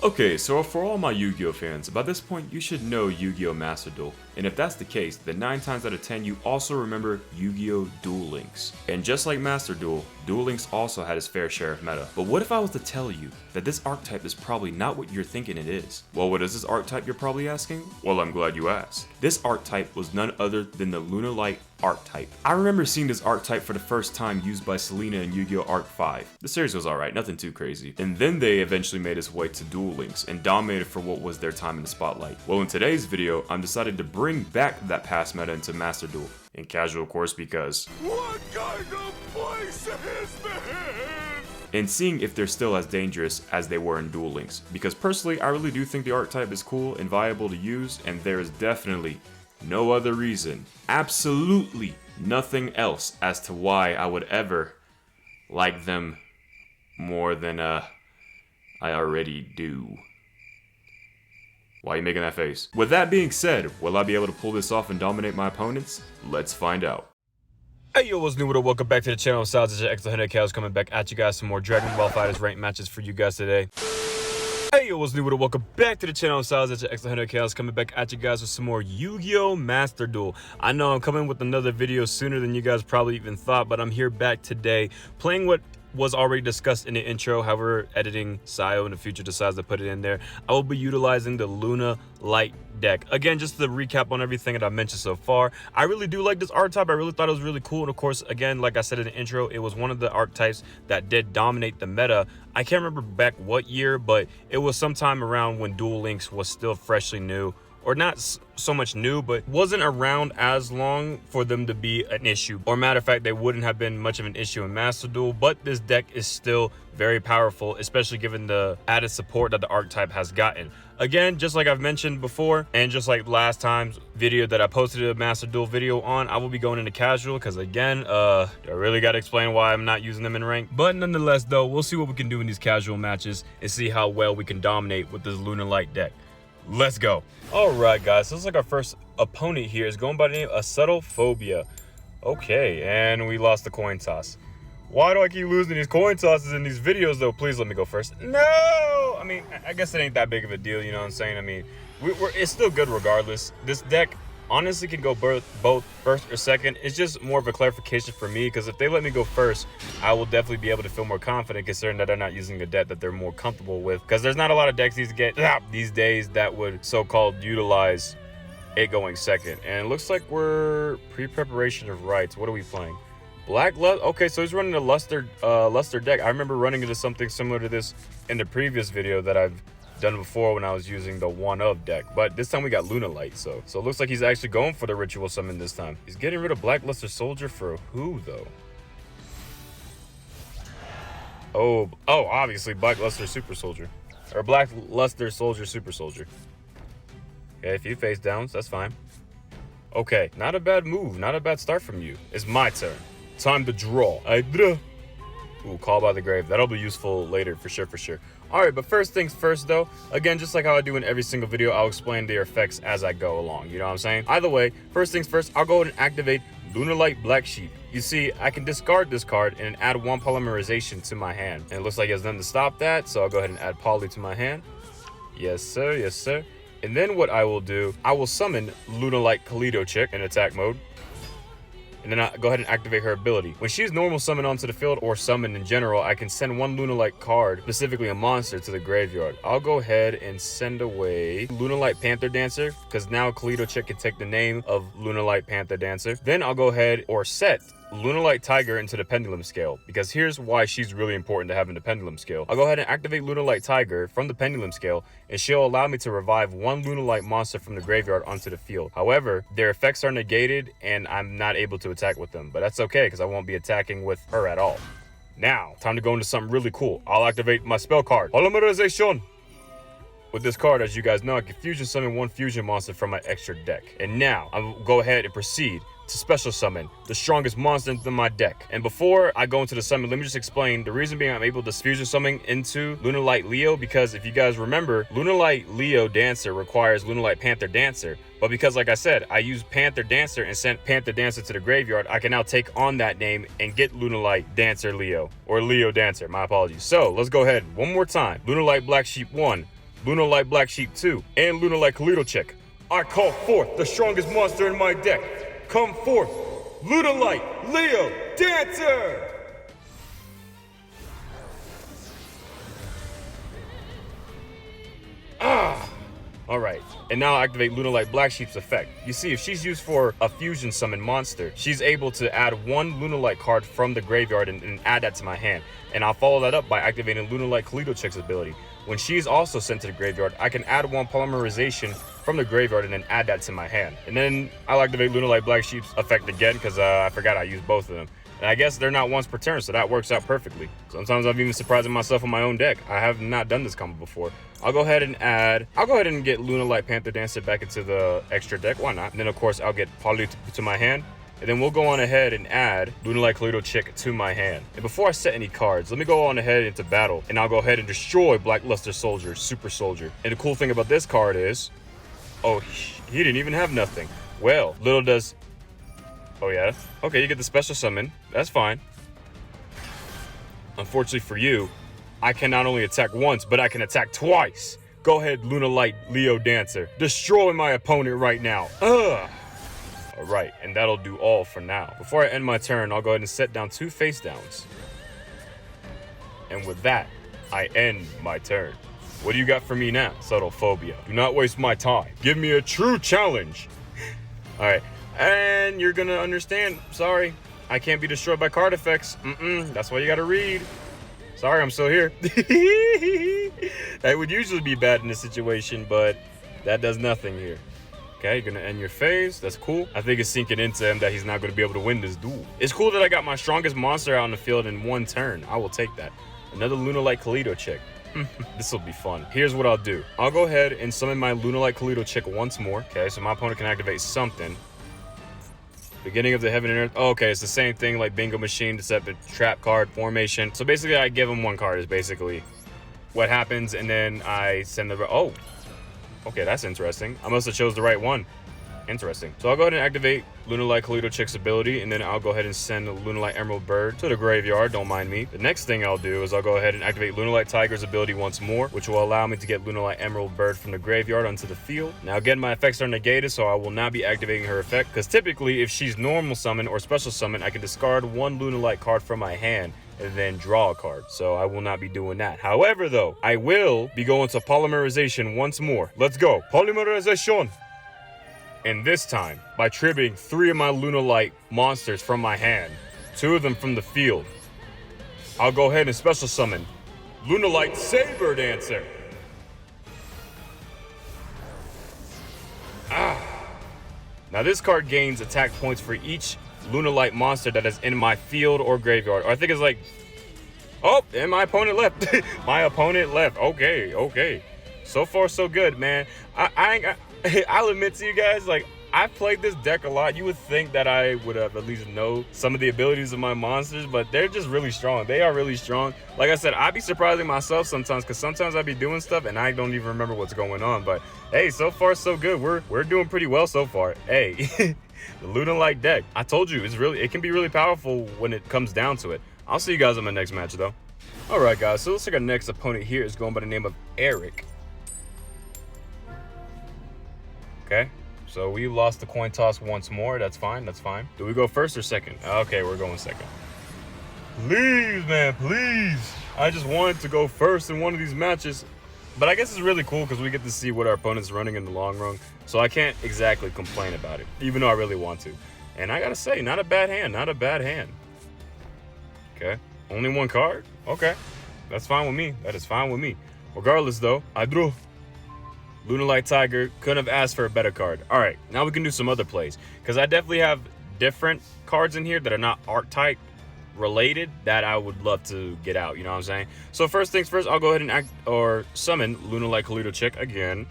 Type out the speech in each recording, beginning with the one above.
Okay, so for all my Yu-Gi-Oh fans, by this point you should know Yu-Gi-Oh Master Duel, and if that's the case, then 9 times out of 10 you also remember Yu-Gi-Oh Duel Links. And just like Master Duel, Duel Links also had its fair share of meta. But what if I was to tell you that this archetype is probably not what you're thinking it is? Well, what is this archetype, you're probably asking? Well, I'm glad you asked. This archetype was none other than the Luna Light Archetype. I remember seeing this archetype for the first time used by Selena in Yu-Gi-Oh! Arc 5. The series was alright, nothing too crazy. And then they eventually made its way to Duel Links and dominated for what was their time in the spotlight. Well, in today's video, I'm decided to bring back that past meta into Master Duel. In casual, of course, because what kind of place is this? And seeing if they're still as dangerous as they were in Duel Links. Because personally, I really do think the archetype is cool and viable to use, and there is definitely no other reason, absolutely nothing else as to why I would ever like them more than I already do. Why are you making that face? With that being said, will I be able to pull this off and dominate my opponents? Let's find out. Hey yo, what's new? Welcome back to the channel. It's your extra 100 cows coming back at you guys. Some more Dragon Ball Fighters ranked matches for you guys today. Hey yo, what's new? Welcome back to the channel. It's your extra 100 cows coming back at you guys with some more Yu-Gi-Oh! Master Duel. I know I'm coming with another video sooner than you guys probably even thought, but I'm here back today playing what was already discussed in the intro. However, editing Sayo in the future decides to put it in there, I will be utilizing the Luna Light deck. Again, just to recap on everything that I mentioned so far, I really do like this archetype. I really thought it was really cool, and of course, again, like I said in the intro, it was one of the archetypes that did dominate the meta. I can't remember back what year, but it was sometime around when Duel Links was still freshly new, or not so much new, but wasn't around as long for them to be an issue. Or matter of fact, they wouldn't have been much of an issue in Master Duel, but this deck is still very powerful, especially given the added support that the archetype has gotten. Again, just like I've mentioned before, and just like last time's video that I posted a Master Duel video on, I will be going into casual, because again, I really got to explain why I'm not using them in rank. But nonetheless, though, we'll see what we can do in these casual matches and see how well we can dominate with this Luna Light deck. Let's go. All right, guys, so looks like our first opponent here is going by the name of Subtle Phobia. Okay, and we lost the coin toss. Why do I keep losing these coin tosses in these videos, though? Please let me go first. No! I mean, I guess it ain't that big of a deal, you know what I'm saying? I mean, it's still good regardless. This deck honestly can go both first or second. It's just more of a clarification for me, because if they let me go first, I will definitely be able to feel more confident, considering that they're not using a deck that they're more comfortable with, because there's not a lot of decks these days that would so-called utilize it going second. And it looks like we're pre-preparation of rights. What are we playing? Black Lust. Okay, so he's running a Luster deck. I remember running into something similar to this in the previous video that I've done before when I was using the one of deck, but this time we got Luna Light, so it looks like he's actually going for the ritual summon this time. He's getting rid of Black Luster Soldier for who though? Oh, obviously Black Luster Super Soldier, or Black Luster Soldier Super Soldier. Okay, a few face downs, that's fine. Okay, not a bad move, not a bad start from you. It's my turn. Time to draw. Ooh, Call by the Grave. That'll be useful later for sure. All right, but first things first, though. Again, just like how I do in every single video, I'll explain their effects as I go along. You know what I'm saying? Either way, first things first, I'll go ahead and activate Luna Light Black Sheep. You see, I can discard this card and add one polymerization to my hand. And it looks like he has nothing to stop that, so I'll go ahead and add poly to my hand. Yes, sir. Yes, sir. And then what I will do, I will summon Luna Light Kalido Chick in attack mode. And then I go ahead and activate her ability. When she's normal summoned onto the field, or summoned in general, I can send one Luna Light card, specifically a monster, to the graveyard. I'll go ahead and send away Luna Light Panther Dancer, because now Kalido Chick can take the name of Luna Light Panther Dancer. Then I'll go ahead or set Luna Light Tiger into the Pendulum Scale, because here's why she's really important to have in the Pendulum Scale. I'll go ahead and activate Luna Light Tiger from the Pendulum Scale, and she'll allow me to revive one Luna Light monster from the graveyard onto the field. However, their effects are negated, and I'm not able to attack with them, but that's okay, because I won't be attacking with her at all. Now, time to go into something really cool. I'll activate my spell card, Polymerization. With this card, as you guys know, I can fusion summon one fusion monster from my extra deck. And now, I'll go ahead and proceed to special summon the strongest monster into my deck. And before I go into the summon, let me just explain the reason being I'm able to fusion summon into Luna Light Leo, because if you guys remember, Luna Light Leo Dancer requires Luna Light Panther Dancer. But because, like I said, I used Panther Dancer and sent Panther Dancer to the graveyard, I can now take on that name and get Luna Light Dancer Leo, or Leo Dancer, my apologies. So let's go ahead one more time. Luna Light Black Sheep 1, Luna Light Black Sheep 2, and Luna Light Chick. I call forth the strongest monster in my deck. Come forth, Luna Light Leo Dancer! Alright, and now I'll activate Luna Light Black Sheep's effect. You see, if she's used for a fusion summon monster, she's able to add one Luna Light card from the graveyard and add that to my hand. And I'll follow that up by activating Luna Light Chick's ability. When she's also sent to the graveyard, I can add one polymerization from the graveyard and then add that to my hand. And then I'll activate Luna Light Black Sheep's effect again because I forgot I used both of them. And I guess they're not once per turn, so that works out perfectly. Sometimes I'm even surprising myself on my own deck. I have not done this combo before. I'll go ahead and get Luna Light Panther Dancer back into the extra deck. Why not? And then of course I'll get Poly to my hand. And then we'll go on ahead and add Luna Light Chick to my hand. And before I set any cards, let me go on ahead into battle. And I'll go ahead and destroy Black Luster Soldier, Super Soldier. And the cool thing about this card is, oh, he didn't even have nothing. Well, little does... Oh yeah? Okay, you get the special summon. That's fine. Unfortunately for you, I can not only attack once, but I can attack twice. Go ahead, Luna Light Leo Dancer. Destroy my opponent right now. Ugh. Alright, and that'll do all for now. Before I end my turn, I'll go ahead and set down 2 face downs. And with that, I end my turn. What do you got for me now, Subtle Phobia? Do not waste my time. Give me a true challenge. Alright. And you're gonna understand, sorry, I can't be destroyed by card effects. That's why you gotta read. Sorry, I'm still here. That would usually be bad in this situation, but that does nothing here. Okay, you're gonna end your phase, that's cool. I think it's sinking into him that he's not gonna be able to win this duel. It's cool that I got my strongest monster out on the field in 1 turn. I will take that. Another Luna Light Chick. This will be fun. Here's what I'll do. I'll go ahead and summon my Luna Light Chick once more. Okay, so my opponent can activate something. Beginning of the Heaven and Earth. Oh, okay, it's the same thing like Bingo Machine, Deceptive Trap card, Formation. So basically, I give him 1 card is basically what happens, and then I send the... Oh, okay, that's interesting. I must have chose the right one. Interesting. So I'll go ahead and activate Luna Light Chick's ability, and then I'll go ahead and send the Luna Light Emerald Bird to the graveyard. Don't mind me. The next thing I'll do is I'll go ahead and activate Luna Light Tiger's ability once more, which will allow me to get Luna Light Emerald Bird from the graveyard onto the field. Now again, my effects are negated, so I will not be activating her effect, because typically if she's normal summon or special summon, I can discard 1 Luna Light card from my hand and then draw a card. So I will not be doing that. However though, I will be going to polymerization once more. Let's go. Polymerization. And this time, by triggering 3 of my Luna Light monsters from my hand, 2 of them from the field, I'll go ahead and special summon Luna Light Saber Dancer. Now this card gains attack points for each Luna Light monster that is in my field or graveyard. Or I think it's like... Oh, and my opponent left. My opponent left. Okay. So far, so good, man. I'll admit to you guys, like, I've played this deck a lot. You would think that I would have at least know some of the abilities of my monsters, but they're just really strong. They are really strong. Like I said, I be surprising myself sometimes, because sometimes I be doing stuff and I don't even remember what's going on. But hey, so far so good. We're doing pretty well so far. Hey, the Luna Light deck. I told you, it can be really powerful when it comes down to it. I'll see you guys on my next match though. All right, guys. So looks like our next opponent here is going by the name of Eric. Okay, so we lost the coin toss once more. That's fine. Do we go first or second? Okay, we're going second. Please, man, please. I just wanted to go first in one of these matches. But I guess it's really cool because we get to see what our opponent's running in the long run. So I can't exactly complain about it, even though I really want to. And I gotta say, not a bad hand. Okay, only 1 card? Okay, that's fine with me. That is fine with me. Regardless, though, I drew. Luna Light Tiger, couldn't have asked for a better card. All right, now we can do some other plays, because I definitely have different cards in here that are not archetype related that I would love to get out, you know what I'm saying? So first things first, I'll go ahead and summon Luna Light Chick again.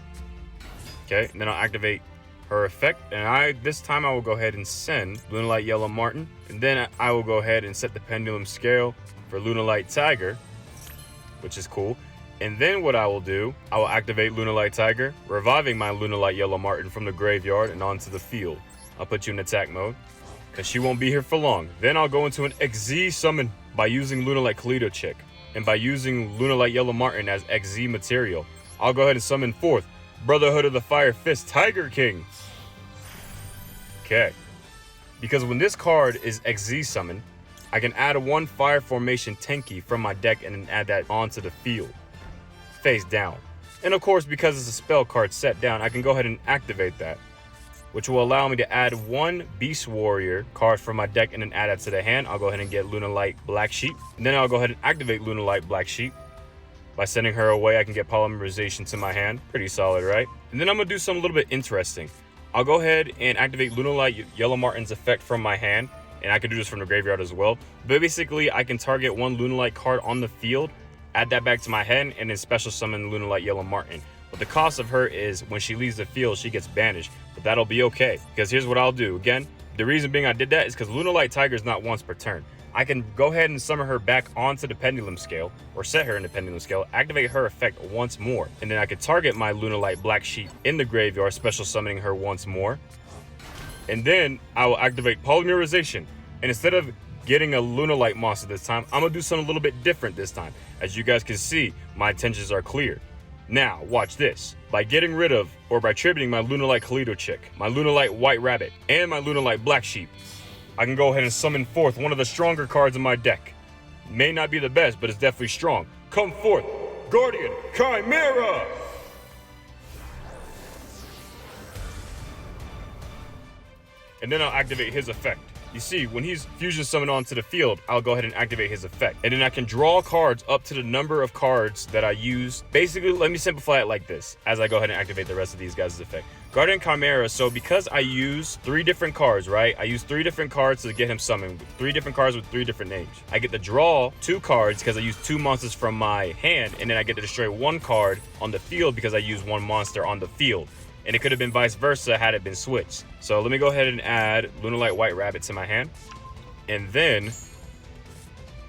Okay, and then I'll activate her effect, and this time I will go ahead and send Luna Light Yellow Martin, and then I will go ahead and set the pendulum scale for Luna Light Tiger, which is cool. And then what I will do, I will activate Luna Light Tiger, reviving my Luna Light Yellow Martin from the graveyard and onto the field. I'll put you in attack mode, because she won't be here for long. Then I'll go into an XZ summon by using Luna Light Chick, and by using Luna Light Yellow Martin as XZ material. I'll go ahead and summon forth Brotherhood of the Fire Fist Tiger King. Okay. Because when this card is XZ summoned, I can add a 1 Fire Formation Tenki from my deck and then add that onto the field, face down. And of course, because it's a spell card set down, I can go ahead and activate that, which will allow me to add 1 Beast Warrior card from my deck and then add that to the hand. I'll go ahead and get Luna Light Black Sheep. And then I'll go ahead and activate Luna Light Black Sheep. By sending her away, I can get Polymerization to my hand. Pretty solid, right? And then I'm going to do something a little bit interesting. I'll go ahead and activate Luna Light Yellow Martin's effect from my hand. And I can do this from the graveyard as well. But basically, I can target 1 Luna Light card on the field, add that back to my hand, and then special summon Luna Light Yellow Martin. But the cost of her is when she leaves the field, she gets banished. But that'll be okay, because here's what I'll do. Again, the reason being I did that is because Luna Light Tiger is not once per turn. I can go ahead and summon her back onto the pendulum scale, or set her in the pendulum scale, activate her effect once more. And then I can target my Luna Light Black Sheep in the graveyard, special summoning her once more. And then I will activate Polymerization. And instead of getting a Luna Light monster this time, I'm going to do something a little bit different this time. As you guys can see, my intentions are clear. Now, watch this. By getting rid of, or by tributing my Luna Light Kaleidoscope Chick, my Luna Light White Rabbit, and my Luna Light Black Sheep, I can go ahead and summon forth one of the stronger cards in my deck. May not be the best, but it's definitely strong. Come forth, Guardian Chimera! And then I'll activate his effect. You see, when he's fusion summoned onto the field, I'll go ahead and activate his effect. And then I can draw cards up to the number of cards that I use. Basically, let me simplify it like this, as I go ahead and activate the rest of these guys' effect. Guardian Chimera, so because I use 3 different cards, right? I use 3 different cards to get him summoned. 3 different cards with 3 different names. I get to draw 2 cards because I use 2 monsters from my hand, and then I get to destroy 1 card on the field because I use 1 monster on the field. And it could have been vice versa had it been switched. So let me go ahead and add Luna Light White Rabbit to my hand. And then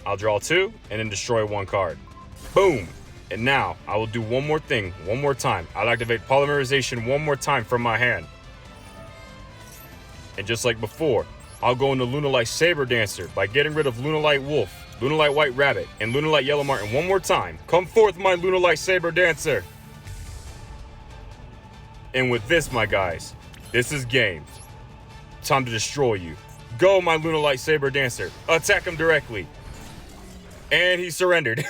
I'll draw 2 and then destroy 1 card. Boom. And now I will do one more thing, one more time. I'll activate Polymerization one more time from my hand. And just like before, I'll go into Luna Light Saber Dancer by getting rid of Luna Light Wolf, Luna Light White Rabbit, and Luna Light Yellow Martin one more time. Come forth, my Luna Light Saber Dancer. And with this, my guys, this is game. Time to destroy you. Go, my Luna Light Saber Dancer. Attack him directly. And he surrendered.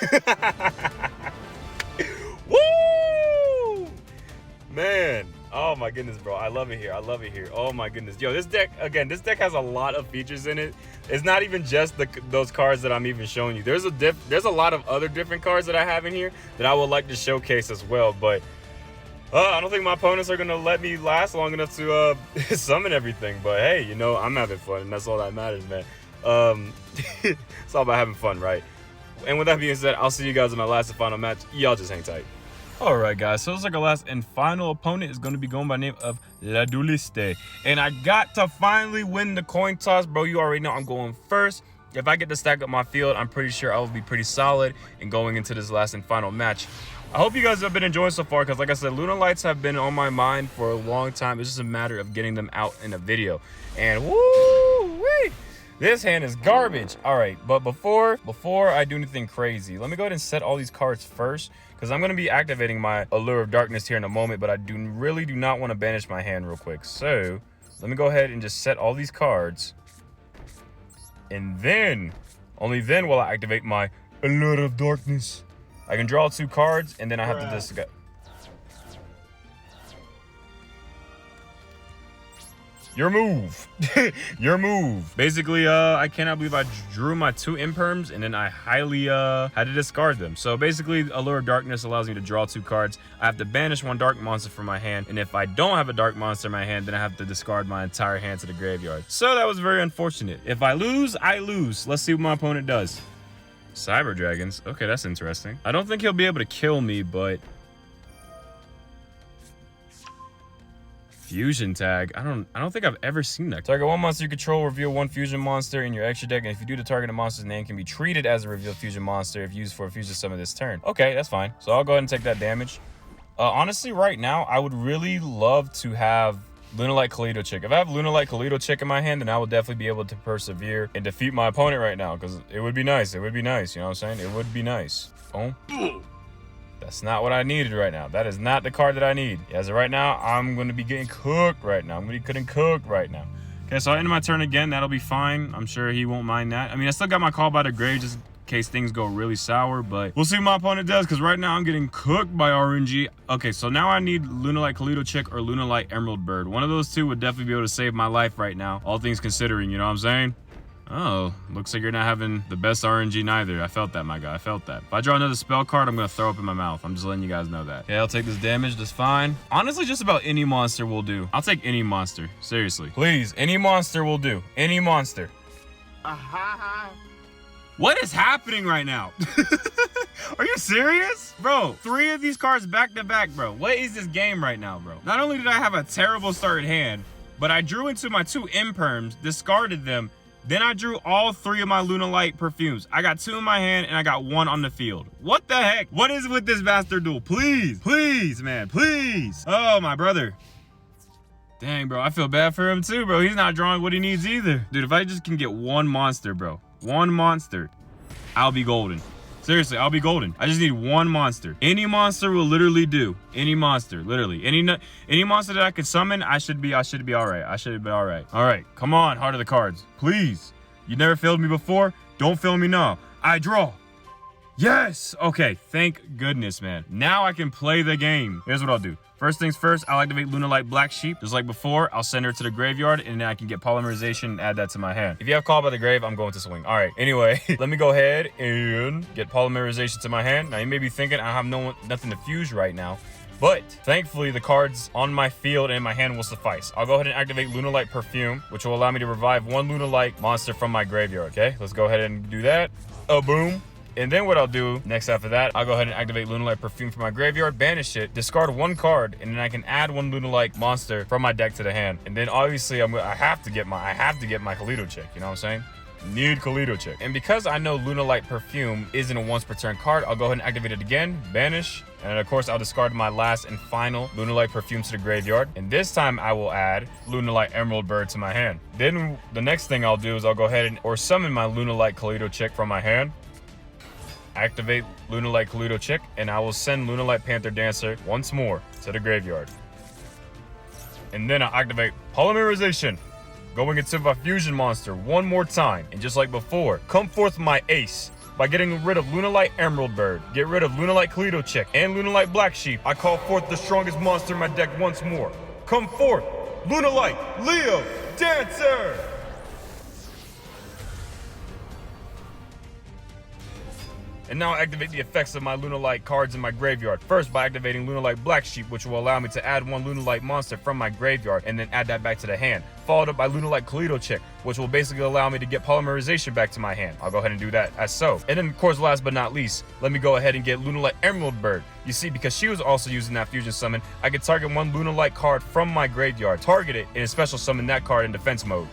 Woo! Man. Oh my goodness, bro. I love it here. I love it here. Oh my goodness. Yo, this deck, again, this deck has a lot of features in it. It's not even just those cards that I'm even showing you. There's a lot of other different cards that I have in here that I would like to showcase as well, but I don't think my opponents are going to let me last long enough to summon everything. But hey, you know, I'm having fun, and that's all that matters, man. It's all about having fun, right? And with that being said, I'll see you guys in my last and final match. Y'all just hang tight. All right, guys. So it's like our last and final opponent is going to be going by the name of Liste. And I got to finally win the coin toss, bro. You already know I'm going first. If I get to stack up my field, I'm pretty sure I will be pretty solid in going into this last and final match. I hope you guys have been enjoying so far, because like I said, Luna Lights have been on my mind for a long time. It's just a matter of getting them out in a video. And woo-wee, this hand is garbage. All right, but before I do anything crazy, let me go ahead and set all these cards first, because I'm going to be activating my Allure of Darkness here in a moment, but I really do not want to banish my hand real quick. So let me go ahead and just set all these cards. And then, only then will I activate my Allure of Darkness. I can draw 2 cards, and then I have to discard. Your move. Your move. Basically, I cannot believe I drew my 2 imperms, and then I highly had to discard them. So basically, Allure of Darkness allows me to draw 2 cards. I have to banish 1 dark monster from my hand, and if I don't have a dark monster in my hand, then I have to discard my entire hand to the graveyard. So that was very unfortunate. If I lose, I lose. Let's see what my opponent does. Cyber Dragons. Okay, that's interesting. I don't think he'll be able to kill me, but Fusion Tag. I don't think I've ever seen that. Target 1 monster you control, reveal 1 fusion monster in your extra deck, and if you do, the targeted monster's name can be treated as a revealed fusion monster if used for a fusion summon this turn. Okay, that's fine. So I'll go ahead and take that damage. Honestly, right now, I would really love to have Luna Light Kaleidoscope Chick. If I have Luna Light Kaleidoscope Chick in my hand, then I will definitely be able to persevere and defeat my opponent right now, because it would be nice. It would be nice, you know what I'm saying? It would be nice. Oh. That's not what I needed right now. That is not the card that I need. As of right now, I'm going to be getting cooked right now. I'm going to be getting cooked right now. Okay, so I end my turn again. That'll be fine. I'm sure he won't mind that. I mean, I still got my Call by the Grave just in case things go really sour, but we'll see what my opponent does, because right now I'm getting cooked by RNG. Okay, so now I need Luna Light Kaleido Chick or Luna Light Emerald Bird. One of those two would definitely be able to save my life right now, all things considering, you know what I'm saying? Oh, looks like you're not having the best RNG neither. I felt that, my guy. I felt that. If I draw another spell card, I'm going to throw up in my mouth. I'm just letting you guys know that. Okay, I'll take this damage. That's fine. Honestly, just about any monster will do. I'll take any monster. Seriously. Please, any monster will do. Any monster. What is happening right now? Are you serious? Bro, 3 of these cards back to back, bro. What is this game right now, bro? Not only did I have a terrible started hand, but I drew into my 2 imperms, discarded them, then I drew all 3 of my Luna Light perfumes. I got 2 in my hand and I got 1 on the field. What the heck? What is with this Master Duel? Please, please, man, please. Oh, my brother. Dang, bro, I feel bad for him too, bro. He's not drawing what he needs either. Dude, if I just can get 1 monster, bro, 1 monster, I'll be golden. Seriously, I'll be golden. I just need 1 monster. Any monster will literally do. Any monster, literally. Any monster that I could summon, I should be all right. I should be all right. All right, come on, Heart of the Cards. Please. You never failed me before. Don't fail me now. I draw. Yes. Okay, thank goodness, man. Now I can play the game. Here's what I'll do. First things first, I'll activate Luna Light Black Sheep. Just like before, I'll send her to the graveyard, and then I can get Polymerization and add that to my hand. If you have Call by the Grave, I'm going to swing. All right, anyway, let me go ahead and get Polymerization to my hand. Now, you may be thinking I have nothing to fuse right now, but thankfully, the cards on my field and my hand will suffice. I'll go ahead and activate Luna Light Perfume, which will allow me to revive 1 Luna Light monster from my graveyard, okay? Let's go ahead and do that. Boom. And then what I'll do next after that, I'll go ahead and activate Luna Light Perfume from my graveyard, banish it, discard 1 card, and then I can add 1 Luna Light monster from my deck to the hand. And then obviously I have to get my Kaleido Chick, you know what I'm saying? Need Kaleido Chick. And because I know Luna Light Perfume isn't a once per turn card, I'll go ahead and activate it again, banish, and of course I'll discard my last and final Luna Light Perfume to the graveyard. And this time I will add Luna Light Emerald Bird to my hand. Then the next thing I'll do is I'll go ahead and summon my Luna Light Kaleido Chick from my hand. Activate Luna Light Kaleido Chick, and I will send Luna Light Panther Dancer once more to the graveyard. And then I'll activate Polymerization, going into my fusion monster one more time. And just like before, come forth my ace. By getting rid of Luna Light Emerald Bird, get rid of Luna Light Kaleido Chick, and Luna Light Black Sheep, I call forth the strongest monster in my deck once more. Come forth, Luna Light Leo Dancer! And now activate the effects of my Luna Light cards in my graveyard. First, by activating Luna Light Black Sheep, which will allow me to add 1 Luna Light monster from my graveyard and then add that back to the hand. Followed up by Luna Light Kaleido Chick, which will basically allow me to get Polymerization back to my hand. I'll go ahead and do that as so. And then, of course, last but not least, let me go ahead and get Luna Light Emerald Bird. You see, because she was also using that fusion summon, I could target 1 Luna Light card from my graveyard, target it, and special summon that card in defense mode.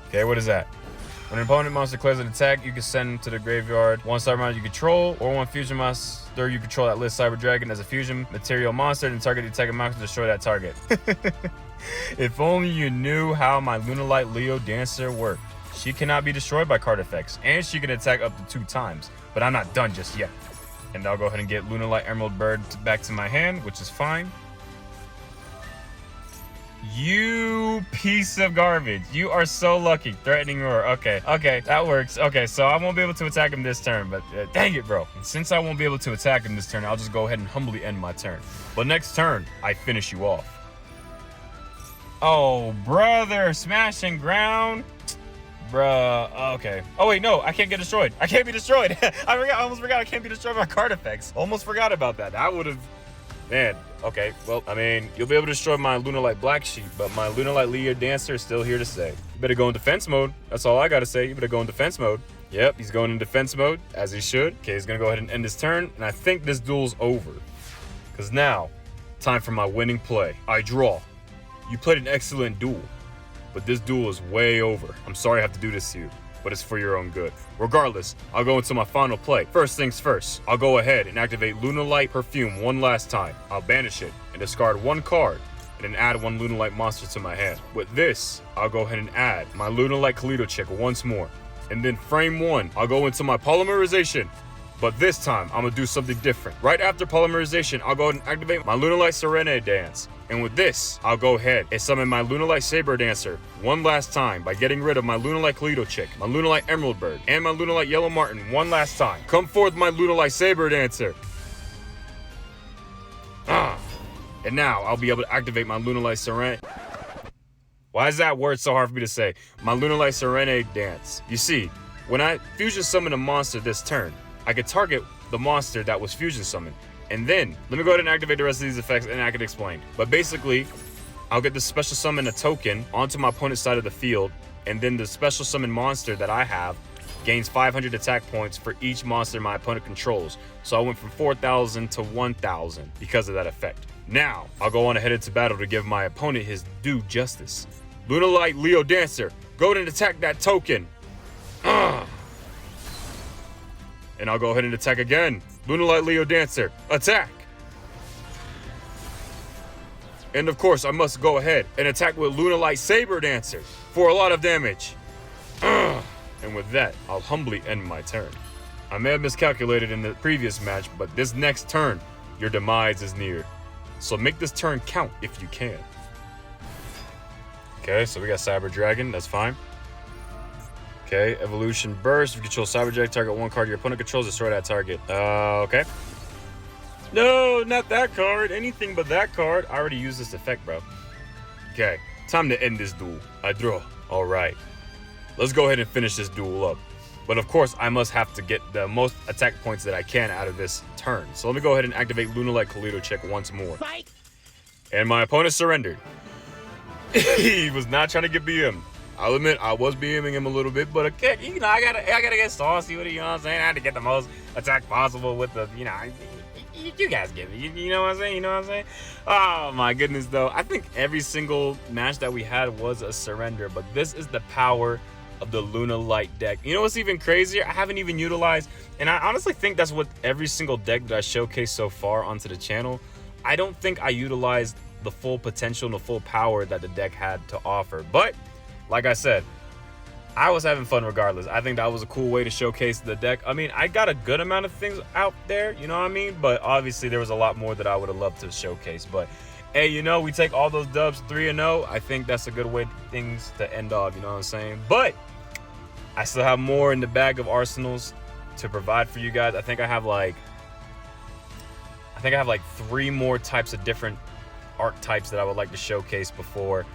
Okay, what is that? When an opponent monster declares an attack, you can send to the graveyard 1 Cyber Monster you control, or 1 Fusion Monster you control that lists Cyber Dragon as a fusion material monster, and target the attacking monster to destroy that target. If only you knew how my Luna Light Leo Dancer worked. She cannot be destroyed by card effects, and she can attack up to 2 times. But I'm not done just yet. And I'll go ahead and get Luna Light Emerald Bird back to my hand, which is fine. You piece of garbage. You are so lucky. Threatening roar. Okay, that works. Okay, so I won't be able to attack him this turn, but dang it, bro. And since I won't be able to attack him this turn, I'll just go ahead and humbly end my turn. But next turn, I finish you off. Oh, brother, smashing ground. Bruh, okay. Oh, wait, no, I can't get destroyed. I can't be destroyed. I almost forgot I can't be destroyed by card effects. Almost forgot about that. I would have... Man, okay, well, I mean, you'll be able to destroy my Luna Light Black Sheep, but my Luna Light Leo Dancer is still here to stay. You better go in defense mode. That's all I gotta say. You better go in defense mode. Yep, he's going in defense mode, as he should. Okay, he's gonna go ahead and end his turn, and I think this duel's over. Because now, time for my winning play. I draw. You played an excellent duel, but this duel is way over. I'm sorry I have to do this to you, but it's for your own good. Regardless, I'll go into my final play. First things first, I'll go ahead and activate Luna Light Perfume one last time. I'll banish it and discard 1 card, and then add 1 Luna Light monster to my hand. With this, I'll go ahead and add my Luna Light Kaleido Chick once more. And then frame 1, I'll go into my Polymerization. But this time, I'm gonna do something different. Right after polymerization, I'll go ahead and activate my Luna Light Serenade dance. And with this, I'll go ahead and summon my Luna Light Saber Dancer one last time by getting rid of my Luna Light Kalito Chick, my Luna Light Emerald Bird, and my Luna Light Yellow Martin one last time. Come forth, my Luna Light Saber Dancer. And now I'll be able to activate my Luna Light Serenade. Why is that word so hard for me to say? My Luna Light Serenade dance. You see, when I fusion summon a monster this turn, I could target the monster that was fusion summoned. And then, let me go ahead and activate the rest of these effects and I can explain. But basically, I'll get the special summon a token onto my opponent's side of the field, and then the special summon monster that I have gains 500 attack points for each monster my opponent controls. So I went from 4,000 to 1,000 because of that effect. Now, I'll go on ahead into battle to give my opponent his due justice. Luna Light Leo Dancer, go ahead and attack that token. And I'll go ahead and attack again. Luna Light Leo Dancer, attack. And of course, I must go ahead and attack with Luna Light Saber Dancer for a lot of damage. And with that, I'll humbly end my turn. I may have miscalculated in the previous match, but this next turn, your demise is near. So make this turn count if you can. Okay, so we got Cyber Dragon, that's fine. Okay, Evolution Burst. If you control Cyber Dragon, target one card your opponent controls, destroy that target. Okay. No, not that card. Anything but that card. I already used this effect, bro. Okay, time to end this duel. I draw. All right. Let's go ahead and finish this duel up. But of course, I must have to get the most attack points that I can out of this turn. So let me go ahead and activate Luna Light Kalito Check once more. Fight. And my opponent surrendered. He was not trying to get BM. I'll admit I was BMing him a little bit, but okay, you know, I gotta get saucy with it, you know what I'm saying? I had to get the most attack possible with the, you know, you guys get it. You know what I'm saying? You know what I'm saying? Oh my goodness, though. I think every single match that we had was a surrender, but this is the power of the Luna Light deck. You know what's even crazier? I haven't even utilized, and I honestly think that's what every single deck that I showcased so far onto the channel, I don't think I utilized the full potential and the full power that the deck had to offer. But like I said, I was having fun regardless. I think that was a cool way to showcase the deck. I mean, I got a good amount of things out there, you know what I mean? But obviously there was a lot more that I would have loved to showcase. But hey, you know, we take all those dubs 3-0. I think that's a good way things to end off, you know what I'm saying? But I still have more in the bag of arsenals to provide for you guys. I think I have like 3 more types of different archetypes that I would like to showcase before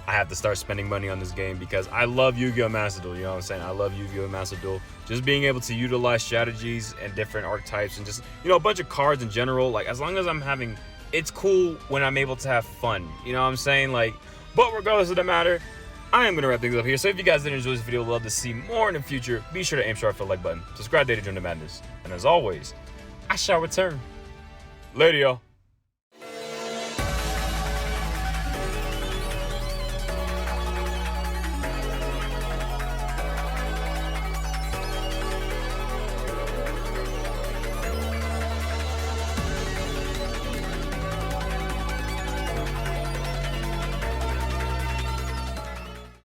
I have to start spending money on this game, because I love Yu-Gi-Oh! Master Duel, you know what I'm saying? I love Yu-Gi-Oh! Master Duel. Just being able to utilize strategies and different archetypes and just, you know, a bunch of cards in general. Like, as long as I'm having, it's cool when I'm able to have fun, you know what I'm saying? Like, but regardless of the matter, I am going to wrap things up here. So if you guys did enjoy this video, love to see more in the future, be sure to aim sharp for the like button. Subscribe today to join the madness. And as always, I shall return. Later, y'all.